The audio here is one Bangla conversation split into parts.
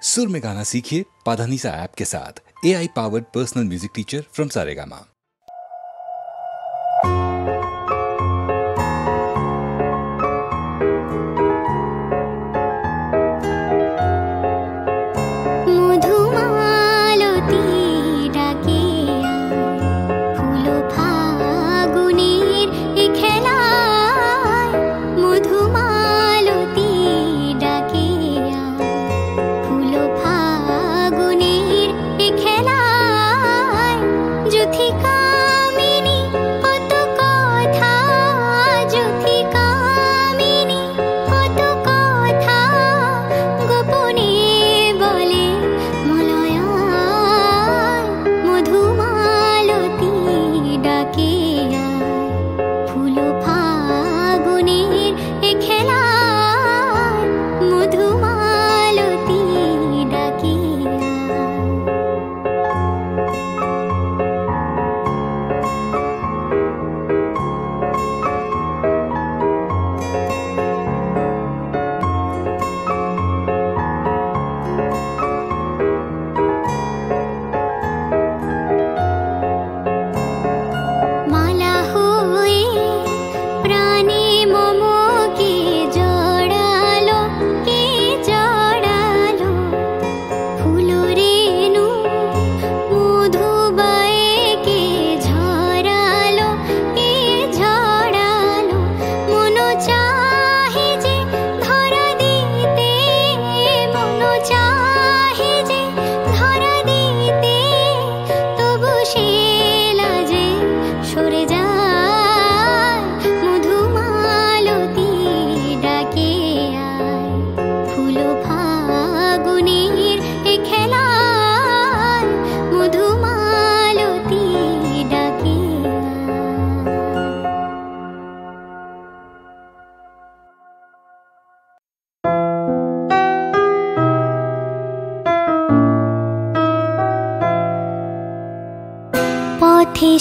सुर में गाना सीखिए पाधानीसा ऐप के साथ। AI powered personal music teacher from Saregama.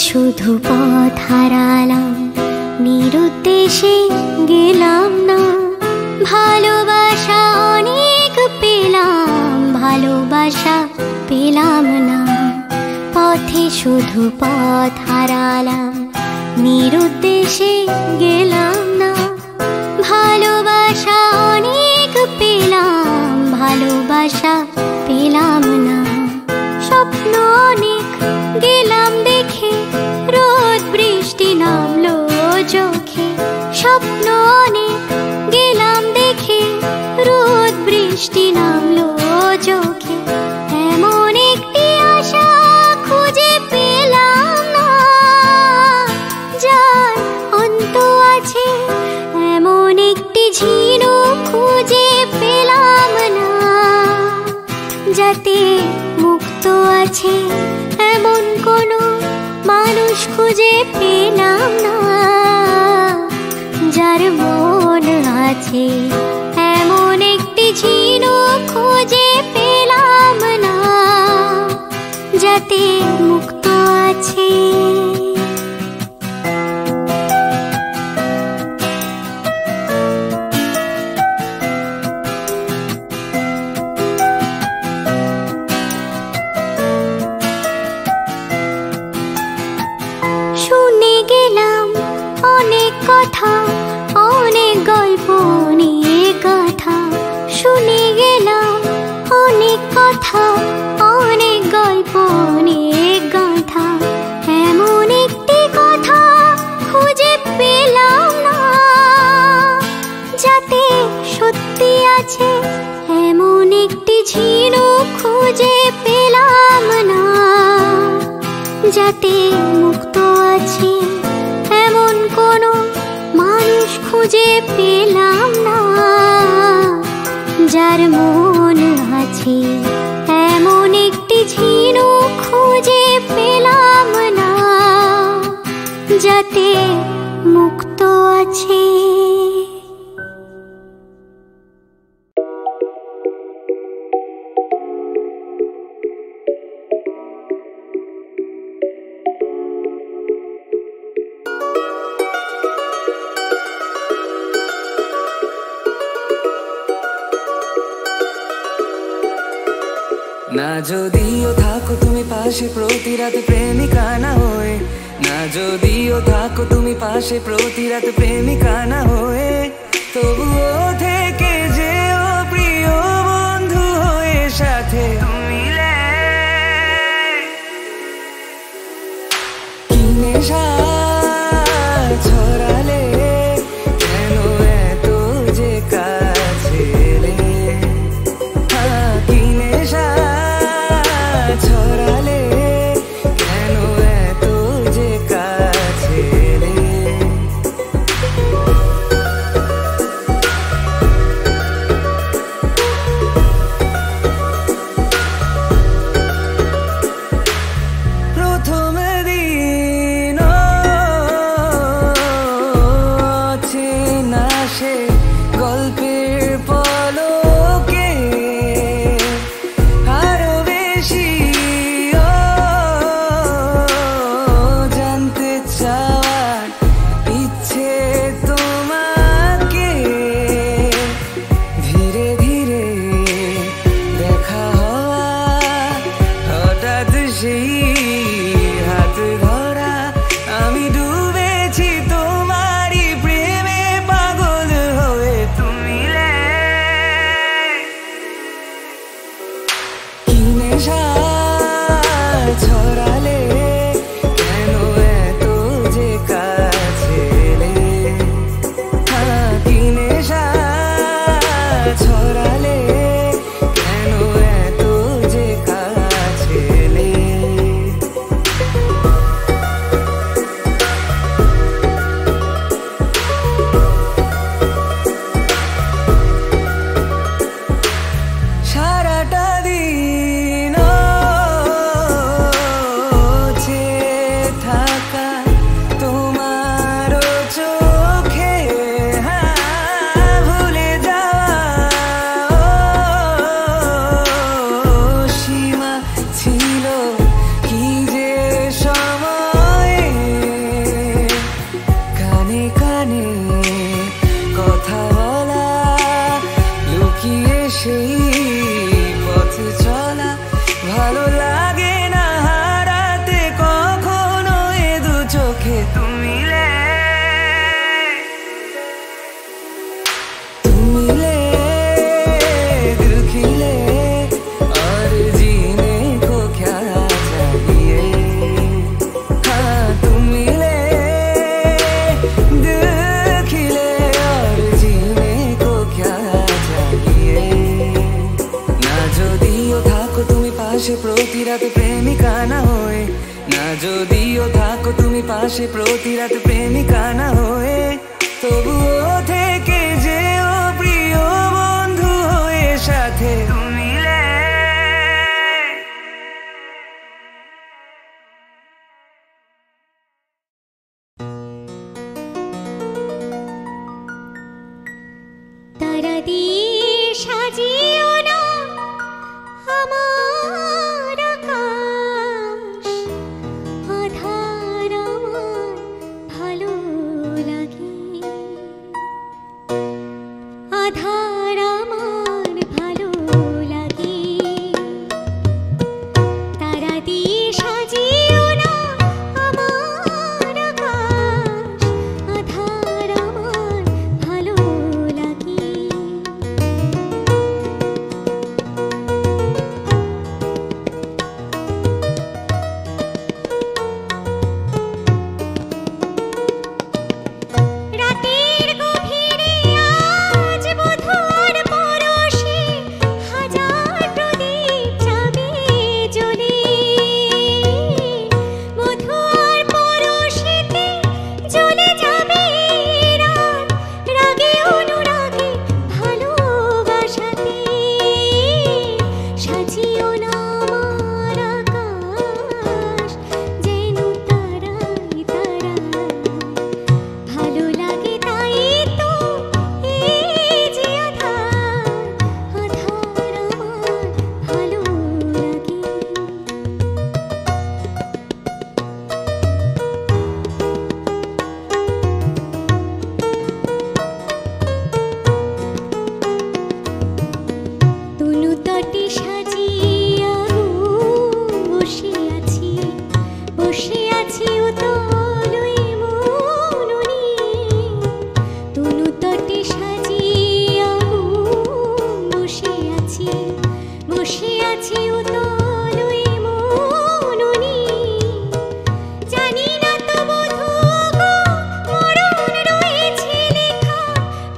শুধু পথ হারালাম, নিরুদ্দেশে গেলাম না। ভালোবাসা অনেক পেলাম, ভালোবাসা পেলাম না। পথে শুধু পথ হারালাম, নিরুদ্দেশে গেলাম না। ভালোবাসা অনেক পেলাম, ভালোবাসা পেলাম না। স্বপ্ন অনেক গেলাম দেখে, রোদ বৃষ্টি নামলো চোখে। স্বপ্ন অনেক গেলাম দেখে, রোদ বৃষ্টি নামলো চোখে। এমন একটি আশা খুঁজে পেলাম না, যার অন্ত আছে। এমন একটি ঝিনুক খুঁজে পেলাম না, যাতে মুক্ত আছে। এমন কোনো মানুষ খুঁজে পেলাম না, যার মন আছে। এমন একটি ঝিনুক খুঁজে পেলাম না, যাতে মুক্ত আছে। শুনে গেলাম অনেক কথা, অনেক গল্প নিয়ে কথা। শুনে গেলাম অনেক কথা, অনেক গল্প নিয়ে কথা। এমন একটি কথা খুঁজে পেলাম না, যাতে সত্যি আছে। এমন একটি ঝিনুক খুঁজে পেলাম না, যাতে মুক্ত আছে। এমন কোনো মানুষ খুঁজে পেলাম না, যার মন আছে। এমন একটি ঝিনুক খুঁজে পেলাম না, যাতে মুক্ত আছে। না যদিও থাকো তুমি পাশে প্রতি রাত প্রেমিকা না হয়ে, না যদিও থাকো তুমি পাশে প্রতি রাত প্রেমিকা না হয়ে, তবুও থেকে যেও প্রিয় বন্ধু হয়ে সাথে মিলে। কি নেশা ছড়ালে কেন এত যে কাছে এলে, কি নেশা ছড়ালে কেন এত যে কাছে এলে। প্রথম দিন চেনা সে গল্পের পলকে আরো বেশি জানতে চাওয়ার ইচ্ছে তোমাকে। ধীরে ধীরে দেখা হওয়া, হঠাৎ সেই হাত ধরা, আমি ডুবেছি তোমারই প্রেমে পাগল হয়ে তুমি লে। কি নেশা ছড়ালে কেন এত যে কাছে এলে, কি নেশা ছড়ালে কেন এত যে কাছে এলে। সারাটা দিন চেয়ে থাকা তোমার চোখে, ভুলে যাওয়া সীমা ছিল কি যে সময়ে। কানে কানে কথা বলা, লুকিয়ে সেই পথ চলা, ভালো লাগে না হারাতে কখনো এ দু চোখে তুমি লে। তুমি ले दिल खिले और जीने को क्या चाहिए, हाँ तुम ले दिल खिले और जीने को क्या चाहिए। না যদিও থাকো তুমি পাশে প্রতি রাত প্রেমিকা না হয়ে, না যদিও থাকো তুমি পাশে প্রতি রাত প্রেমিকা না হয়ে, তবুও থেকে যেও প্রিয় বন্ধু হয়ে সাথে মিলে। তারা দিয়ে সাজিও না আমার আকাশ, আধার আমার ভালো লাগে, আধার আমার ভালো আছে উতল এই মননি, জানি না তো বধূ গো মরণ রয়েছে লেখা,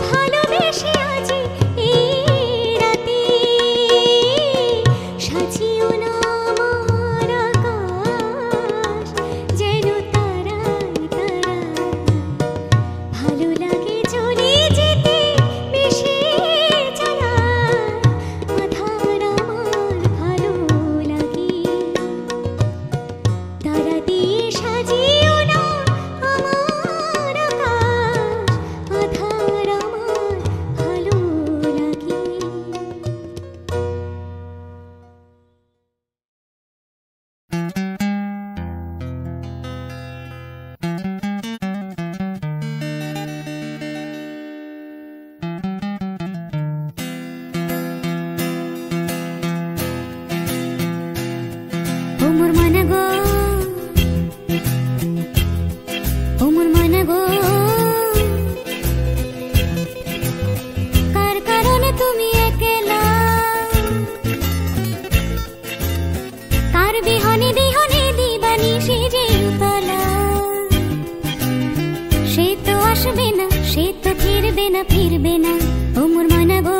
ভালোবেসে আজি এই রাতে। সাজিও না আমার আকাশ যেন তারায় তারায়, ভালো লাগে চলে যেতে বেশি চালায়, আধার আমার ভালো লাগে। তারা দিয়ে সাজিও না আমার আকাশ, আধার আমার ভালো লাগে। ও মোর মনা গো, ও মোর মনা গো, কার কারণে তুমি একলা, কার বিহনে বিহনে দিবানিশি যে উতলা। সে তো আসবে না, সে তো ফিরবে না, ফিরবে না। ও মোর মনা গো,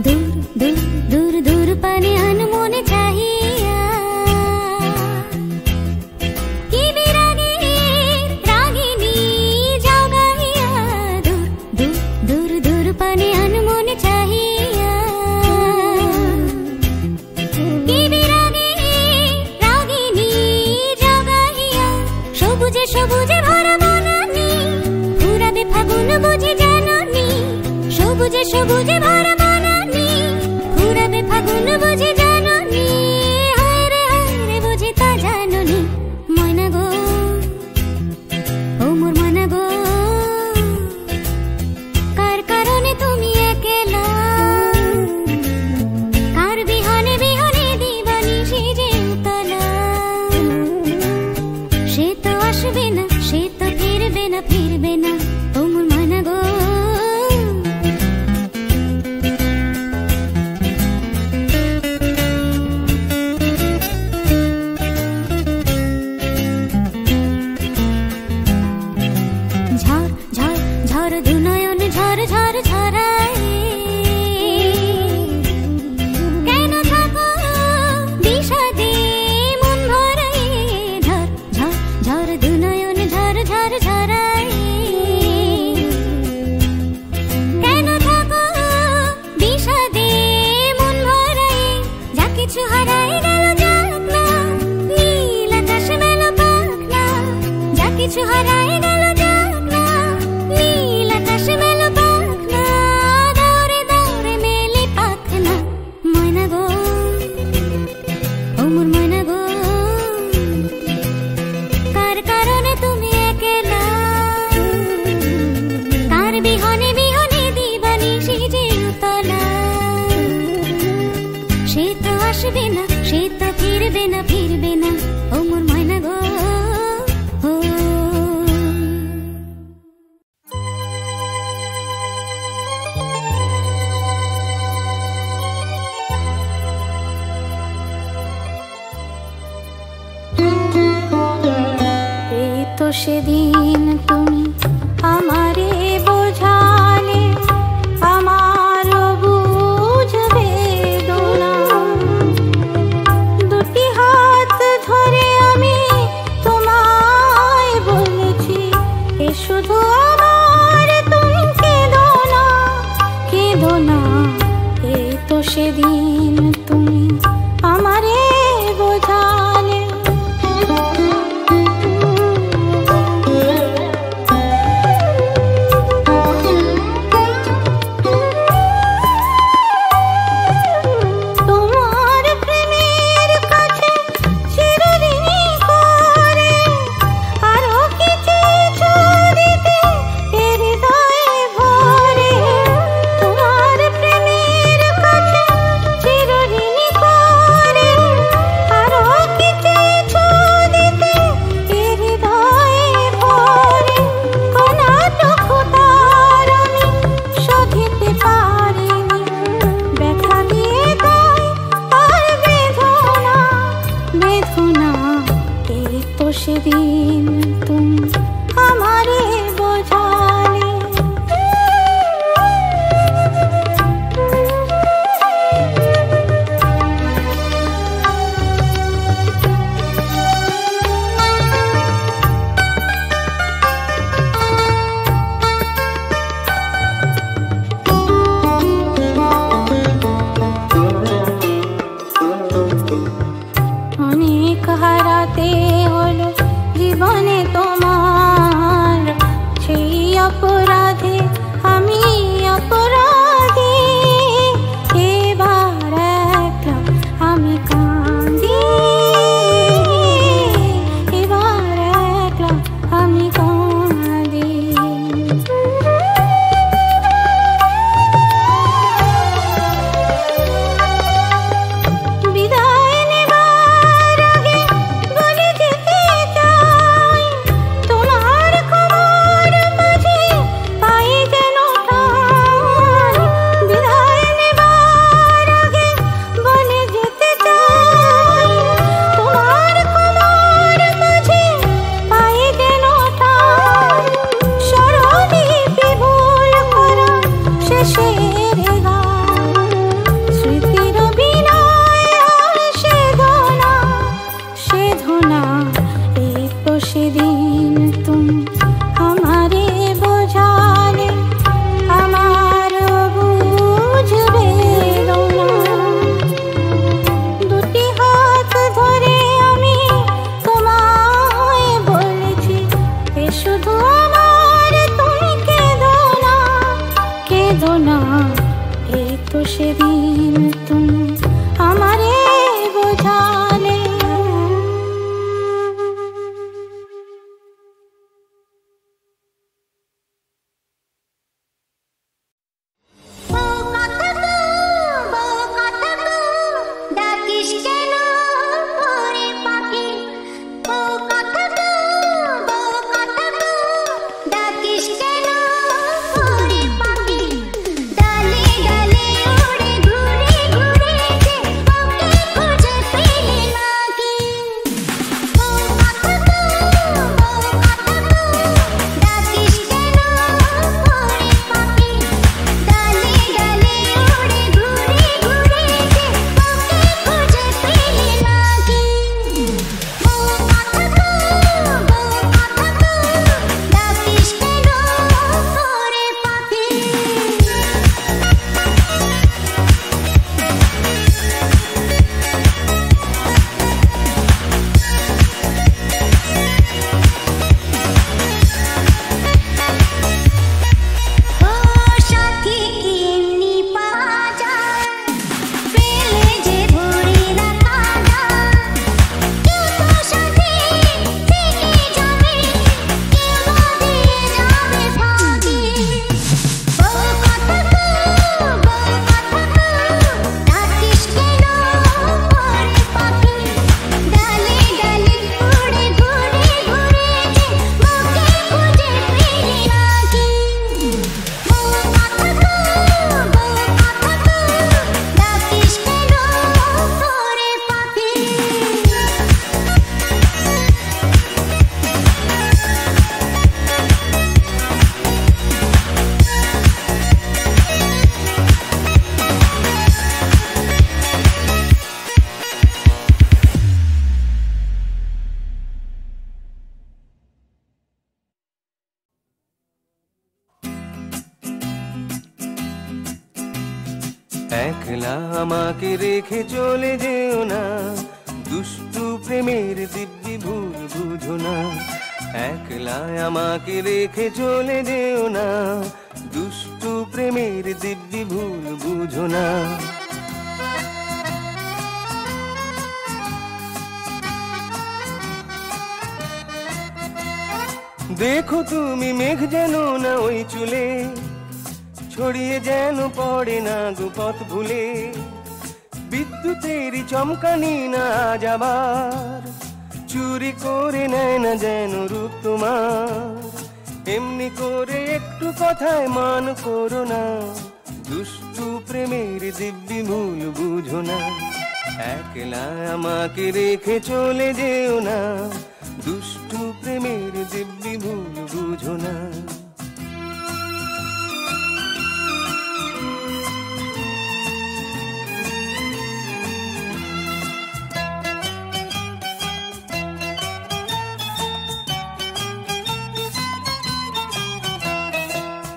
দূর দূর দূর দূর পানে আনমনে চাহিয়া, কি বিরাগে রাগিনী যাও গাহিয়া। দূর দূর দূর দূর পানে আনমনে চাহিয়া, কি বিরাগে রাগিনী যাও গাহিয়া। সবুজে সবুজে ভরা বনানি, ফুরাবে ফাগুন বুঝি জাননি। সবুজে সবুজে ভরা বনানি, ফুরাবে ফাগুন বুঝি জাননি। হায় রে বুঝি তা জাননি। ময়না গো, ও মোর মনা গো, কার কারণে তুমি একলা, কার বিহনে বিহনে দিবানিশি যে উতলা। সে তো আসবে না, সে তো ফিরবে না, ফিরবে না। ও মোর মনা গো, ঝড় ঝড় ঝড় দুনয়ন ঝড় ঝড় ঝরায়, কেন থাকো বিষাদে মন ভরায়। ঝড় ঝড় ঝড় দুনয়ন ঝড় ঝড় ঝরায়, কেন থাকো বিষাদে মন ভরায়। যা কিছু হারায় গেল যাক না, নীল আকাশ মেল পাক না। যা কিছু হারায় গেল যাক না, নীল আকাশ মেল পাক না। দৌড়ে দৌড়ে মেলে পাক না। ময়না গো, ও মোর ময়না গো, কার কারণে তুমি একলা, কার বিহনে বিহনে দিবানিশি যে উতলা। সে তো আসবে না, সে তো ফিরবে না, ফিরবে না। ও মোর ময়না গো, ও। এই তো সেদিন তুমি আমারে বোঝালে, আমার বুঝবে দোনা। দুটি হাত ধরে আমি তোমায় বলেছি, এ শুধু আমার, তুমি কেঁদো না, কেঁদো না। এই তো সেদিন তুমি আমারে বোঝালে। সেদিন তুমি আমারে বোঝালে। অনেক হারাতে হলো জীবনে তোমার, সেই অপরাধে আমি অপরাধী। এবার একলা আমি কাঁদি, এবার একলা আমি কাঁদি। বিদায় নেবার আগে বলে যেতে চাই, তোমার খবর মাঝে পাই যেন ঠাই। বিদায় নেবার আগে বলে যেতে চাই, তোমার খবর মাঝে পাই যেন ঠাই। স্মরণলিপি ভুল করা শেষের গান, স্মৃতির বিনয় আর সেধনা, সেধনা। এই তো সেদিন তুমি আমারে বোঝালে, আমার বুঝবে না। দুটি হাত ধরে আমি তোমায় বলেছি, এ শুধু আমার, তুমি কেঁদো না, কেঁদো না। এই তো সেদিন তুমি আমারে বোঝালে। ডাকিস কেন ওরে পাখি, ও কথা তো ডাকিস কেন ওরে পাখি। ডালে ডালে ওড়ে ঘুরে ঘুরে যে ওকে খুঁজে পেলে নাকি। ও কথা তো ডাকিস কেন ওরে পাখি। ডালে ডালে ওড়ে ঘুরে ঘুরে যে ওকে খুঁজে পেলে নাকি। ও কথা তো ডাকিস কেন ওরে পাখি। ও সাথী কি এমনি পাওয়া যায়, পেলে যে ধরে রাখা যায়। কেউ তো সাথে থেকে যাবে, কেউ বা দিয়ে যাবে ফাঁকি। ও কথা তো ডাকিস কেন ওরে পাখি। ডালে ডালে উড়ে ঘুরে ঘুরে যে ওকে খুঁজে পেলে নাকি। ও কথা তো ডাকিস কেন ওরে পাখি। একলা আমাকে রেখে চলে যেও না, দুষ্টু প্রেমের দিব্যি ভুল বুঝো না। একলা আমাকে রেখে চলে যেও না, দুষ্টু প্রেমের দিব্যি ভুল বুঝো না। দেখো তুমি মেঘ যেন না ওই চুলে, ছড়িয়ে যেন পড়ে না গো পথ ভুলে। বিদ্যুতেরই চমকানি না আজ আবার, চুরি করে নেয় না যেন রূপ তোমার। এমনি করে একটু কথায় মান করো না, দুষ্টু প্রেমের দিব্যি ভুল বুঝো না। একলা আমাকে রেখে চলে যেও না, দুষ্টু প্রেমের দিব্যি ভুল বুঝো না।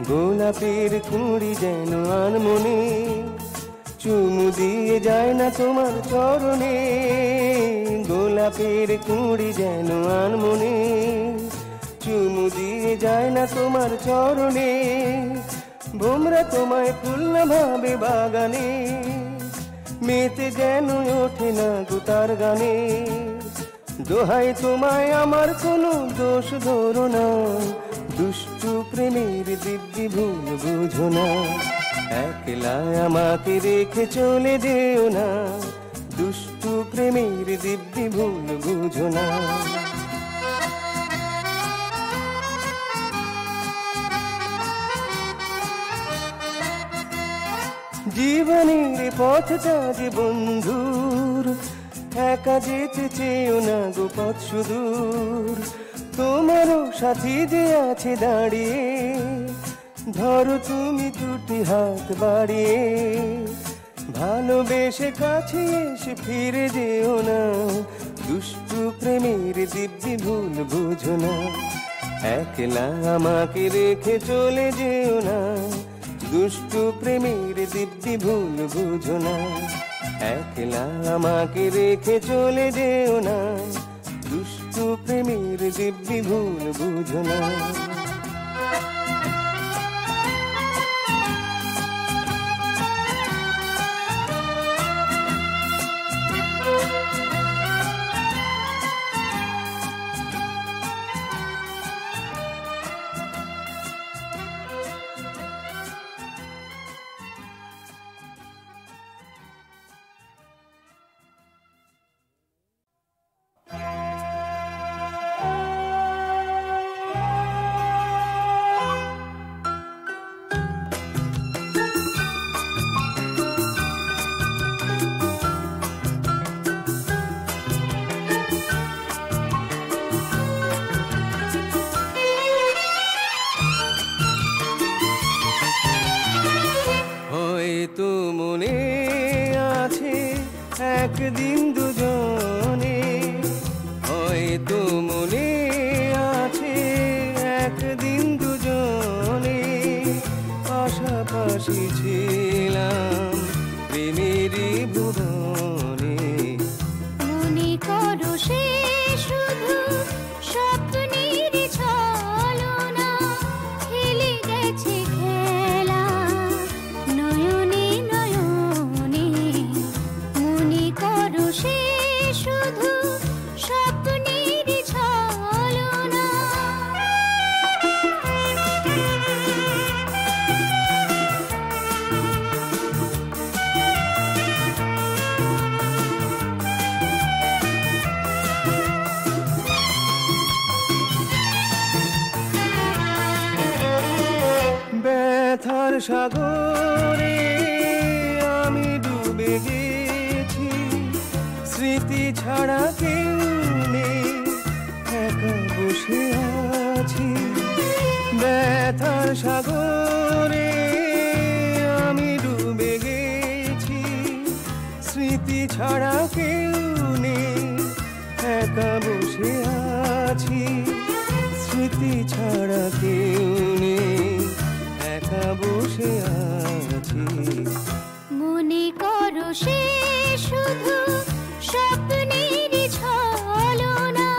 গোলাপের কুঁড়ি যেন আনমনে চুমু দিয়ে যায় না তোমার চরণে, গোলাপের কুঁড়ি যেন আনমনে চুমু দিয়ে যায় না তোমার চরণে। ভোমরা তোমায় ফুল না ভাবে বাগানে, মেতে যেন ওঠে না গুতার গানে। দোহাই তোমায় আমার কোনো দোষ ধরো না, দুষ্টু প্রেমের দিব্যি ভুল বুঝো না। একলা আমাকে রেখে চলে যেও না, দুষ্টু প্রেমের দিব্যি ভুল বুঝো না। জীবনের পথটা যে বন্ধুর, একা যেতে চেয়েও না গো পথ সুদূর। তোমারও সাথী যে আছে দাঁড়িয়ে, ধরো তুমি দুটি হাত বাড়িয়ে। ভালোবেসে কাছে এসে ফিরে যেও না, দুষ্টু প্রেমের দিব্যি ভুল বুঝো না। একলা আমাকে রেখে চলে যেও না, দুষ্টু প্রেমের দিব্যি ভুল বুঝো না। একলা আমাকে রেখে চলে যেও না, দুষ্টু প্রেমের দিব্যি ভুল বুঝো না। হয়তো মনে আছে একদিন দুজনে, হয়তো মনে আছে একদিন দুজনে পাশাপাশি ছিলাম প্রেমেরই ভুবনে। মনে করো সে শুধু স্বপ্নের ছলনা, খেলে গেছে খেলা নয়নে নয়নে। মনে করো সে শুধু স্বপ্নের ছলনা। ব্যথার সাগরে আমি ডুবে গেছি, স্মৃতি ছাড়া কেউ নেই, একা বসে আছি। ব্যথার সাগরে আমি ডুবে গেছি, স্মৃতি ছাড়া কেউ নেই, একা বসে আছি। স্মৃতি ছাড়া কেউ নেই, একা বসে আছি। মনে করো সে শুধু স্বপ্নের ছলনা।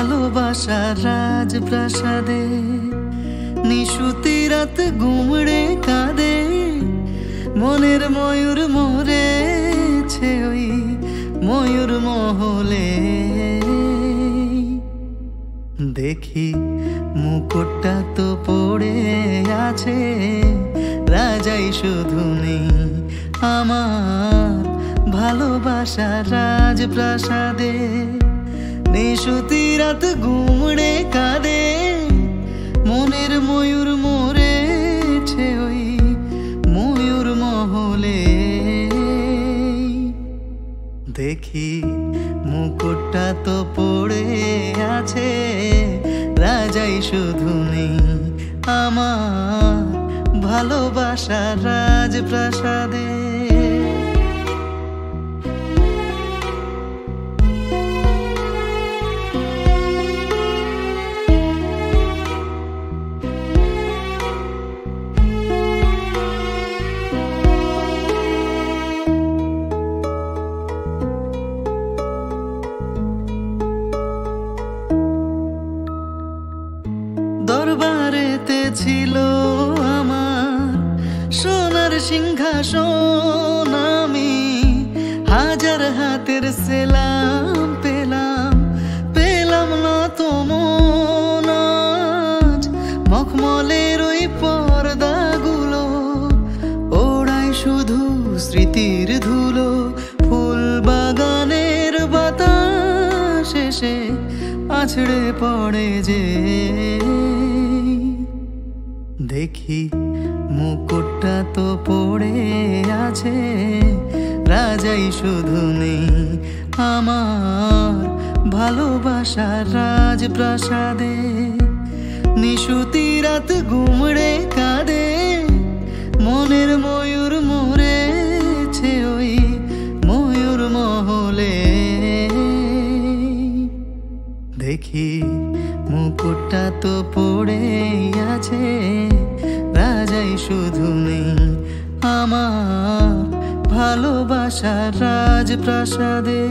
ভালোবাসার রাজপ্রাসাদে নিশুতি রাত গুমড়ে কাঁদে মনের ময়ূর মরেছে ওই ময়ূর মহলে দেখি মুকুটটা তো পড়ে আছে রাজাই শুধু নেই আমার ভালোবাসার রাজপ্রাসাদে নিশুতি রাত গুমড়ে কাঁদে মনের ময়ূর মরেছে ওই ময়ূর মহলে দেখি মুকুটটা তো পড়ে আছে রাজাই শুধু নেই আমার ভালোবাসার রাজপ্রাসাদে দরবারেতে ছিল আমার সোনার সিংহাসন আমি হাজার হাতের সেলাম পেলাম পেলাম না তো মন আজ মখমলের ওই পর্দাগুলো ওড়ায় শুধু স্মৃতির ধুলো ফুল বাগানের বাতাস এসে আছড়ে পড়ে যে দেখি মুকুটটা তো পড়ে আছে রাজাই শুধু নেই আমার ভালোবাসার রাজপ্রাসাদে নিশুতি রাত গুমড়ে কাঁদে মনের ময়ূর মরেছে ওই ময়ূর মহলে দেখি মুকুটটা তো পড়ে আছে রাজাই শুধু নেই আমার ভালোবাসার রাজপ্রাসাদে